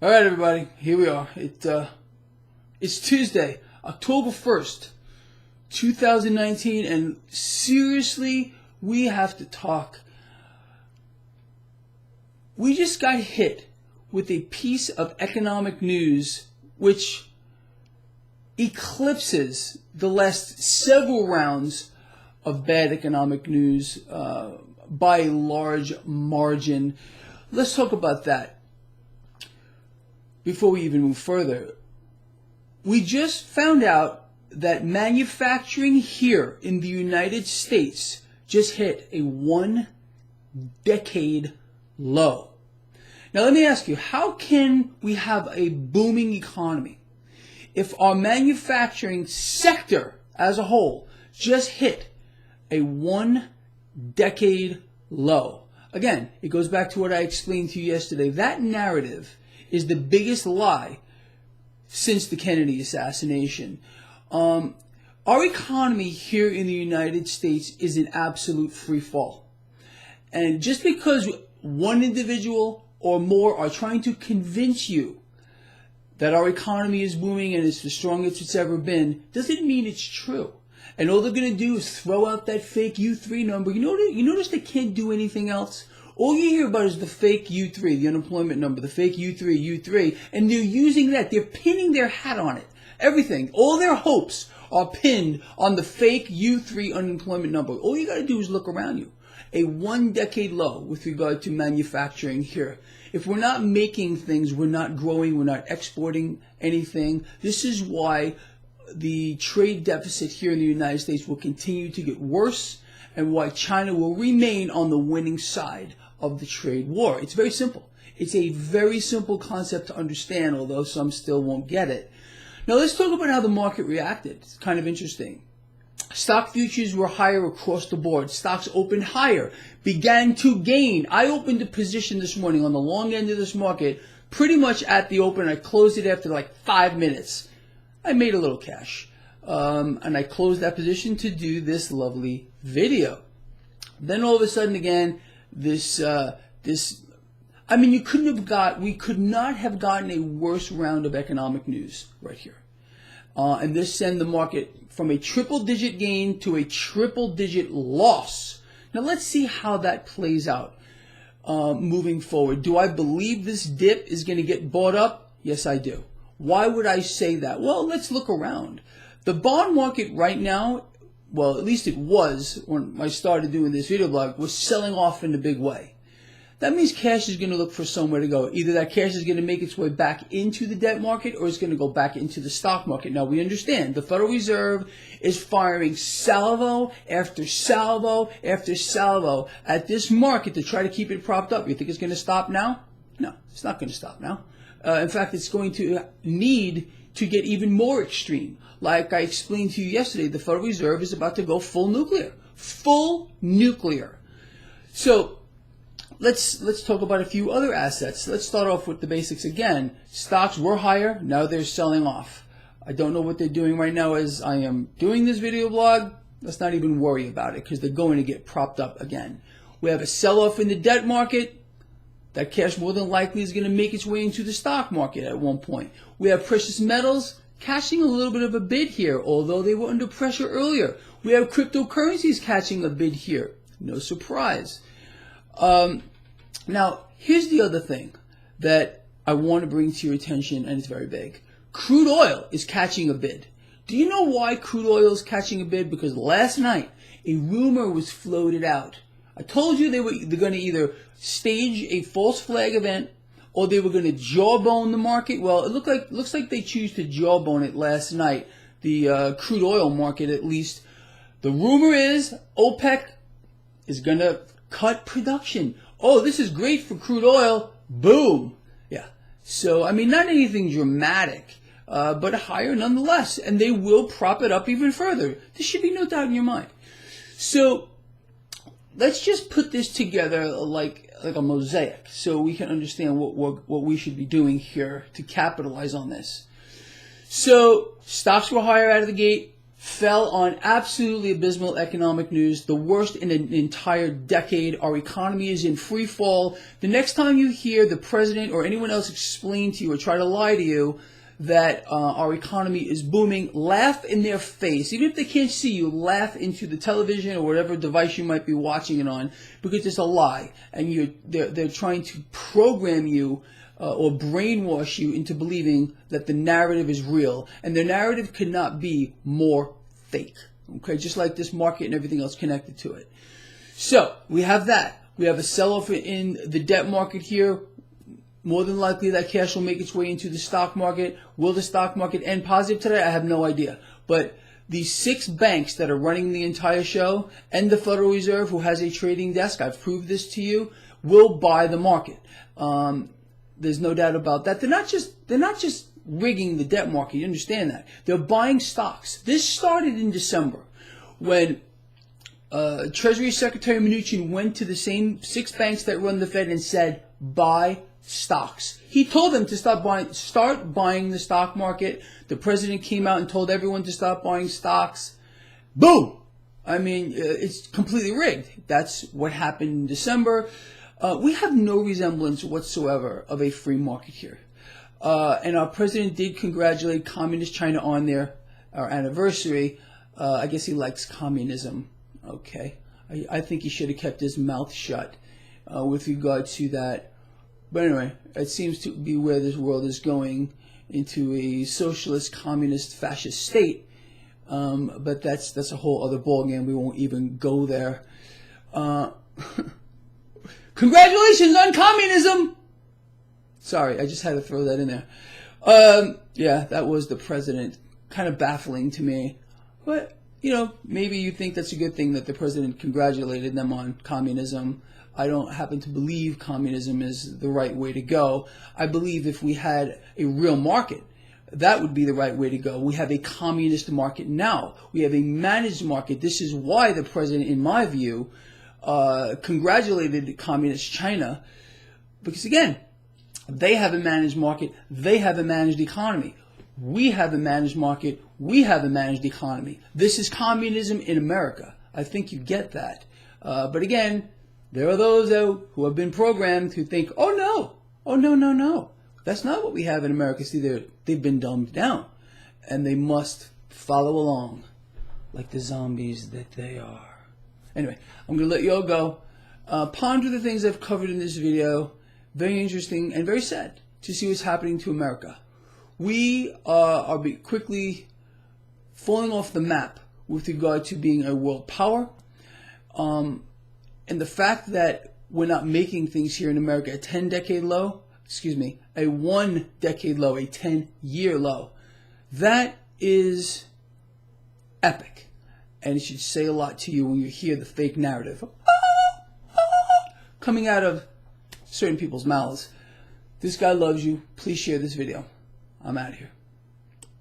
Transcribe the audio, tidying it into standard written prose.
All right, everybody, here we are. It's Tuesday, October 1st, 2019, and seriously, we have to talk. We just got hit with a piece of economic news which eclipses the last several rounds of bad economic news by a large margin. Let's talk about that. Before we even move further, we just found out that manufacturing here in the United States just hit a 1-decade low. Now let me ask you, how can we have a booming economy if our manufacturing sector as a whole just hit a 1-decade low? Again, it goes back to what I explained to you yesterday. That narrative is the biggest lie since the Kennedy assassination. Our economy here in the United States is in absolute free fall. And just because one individual or more are trying to convince you that our economy is booming and it's the strongest it's ever been, doesn't mean it's true. And all they're going to do is throw out that fake U3 number. You notice they can't do anything else? All you hear about is the fake U3, the unemployment number, the fake U3, and they're using that. They're pinning their hat on it. Everything, all their hopes are pinned on the fake U3 unemployment number. All you got to do is look around you. A 1-decade low with regard to manufacturing here. If we're not making things, we're not growing, we're not exporting anything. This is why the trade deficit here in the United States will continue to get worse, and why China will remain on the winning side of the trade war. It's very simple. It's a very simple concept to understand, although some still won't get it. Now let's talk about how the market reacted. It's kind of interesting. Stock futures were higher across the board. Stocks opened higher, began to gain. I opened a position this morning on the long end of this market, pretty much at the open. I closed it after like 5 minutes. I made a little cash, and I closed that position to do this lovely video. Then all of a sudden again, we could not have gotten a worse round of economic news right here. And this sent the market from a triple-digit gain to a triple-digit loss. Now let's see how that plays out moving forward. Do I believe this dip is going to get bought up? Yes, I do. Why would I say that? Well, let's look around. The bond market right now, well, at least it was when I started doing this video blog, was selling off in a big way. That means cash is going to look for somewhere to go. Either that cash is going to make its way back into the debt market or it's going to go back into the stock market. Now, we understand the Federal Reserve is firing salvo after salvo after salvo at this market to try to keep it propped up. You think it's going to stop now? No, it's not going to stop now. In fact, it's going to need to get even more extreme. Like I explained to you yesterday, the Federal Reserve is about to go full nuclear. Full nuclear. So let's talk about a few other assets. Let's start off with the basics again. Stocks were higher. Now they're selling off. I don't know what they're doing right now as I am doing this video blog. Let's not even worry about it because they're going to get propped up again. We have a sell-off in the debt market. That cash more than likely is going to make its way into the stock market at one point. We have precious metals catching a little bit of a bid here, although they were under pressure earlier. We have cryptocurrencies catching a bid here. No surprise. Now, here's the other thing that I want to bring to your attention, and it's very big. Crude oil is catching a bid. Do you know why crude oil is catching a bid? Because last night, a rumor was floated out. I told you they're going to either stage a false flag event or they were going to jawbone the market. Well, it looks like they choose to jawbone it last night, the crude oil market at least. The rumor is OPEC is going to cut production. Oh, this is great for crude oil. Boom. Yeah. So, I mean, not anything dramatic, but higher nonetheless. And they will prop it up even further. There should be no doubt in your mind. So, let's just put this together like a mosaic so we can understand what we should be doing here to capitalize on this. So stocks were higher out of the gate. fell on absolutely abysmal economic news, the worst in an entire decade. Our economy is in free fall. The next time you hear the president or anyone else explain to you or try to lie to you that our economy is booming, laugh in their face. Even if they can't see you, laugh into the television or whatever device you might be watching it on, because it's a lie. And they're trying to program you or brainwash you into believing that the narrative is real. And the narrative could not be more fake. Okay, just like this market and everything else connected to it. So we have that. We have a sell-off in the debt market here. More than likely that cash will make its way into the stock market. Will the stock market end positive today? I have no idea. But these 6 banks that are running the entire show and the Federal Reserve, who has a trading desk, I've proved this to you, will buy the market. There's no doubt about that. They're not just rigging the debt market. You understand that. They're buying stocks. This started in December when Treasury Secretary Mnuchin went to the same 6 banks that run the Fed and said, buy stocks. He told them to start buying the stock market. The president came out and told everyone to stop buying stocks. Boom! I mean, it's completely rigged. That's what happened in December. We have no resemblance whatsoever of a free market here. And our president did congratulate Communist China on our anniversary. I guess he likes communism. Okay. I think he should have kept his mouth shut with regard to that. But anyway, it seems to be where this world is going, into a socialist, communist, fascist state. But that's a whole other ballgame. We won't even go there. Congratulations on communism! Sorry, I just had to throw that in there. Yeah, that was the president. Kind of baffling to me. But, maybe you think that's a good thing that the president congratulated them on communism. I don't happen to believe communism is the right way to go. I believe if we had a real market, that would be the right way to go. We have a communist market now. We have a managed market. This is why the president, in my view, congratulated communist China. Because again, they have a managed market. They have a managed economy. We have a managed market. We have a managed economy. This is communism in America. I think you get that. But again, there are those who have been programmed who think, oh no. That's not what we have in America. See, they've been dumbed down. And they must follow along like the zombies that they are. Anyway, I'm going to let you all go. Ponder the things I've covered in this video. Very interesting and very sad to see what's happening to America. We are quickly falling off the map with regard to being a world power. And the fact that we're not making things here in America a 10-decade low, a 1-decade low, a 10-year low, that is epic. And it should say a lot to you when you hear the fake narrative coming out of certain people's mouths. This guy loves you. Please share this video. I'm out of here.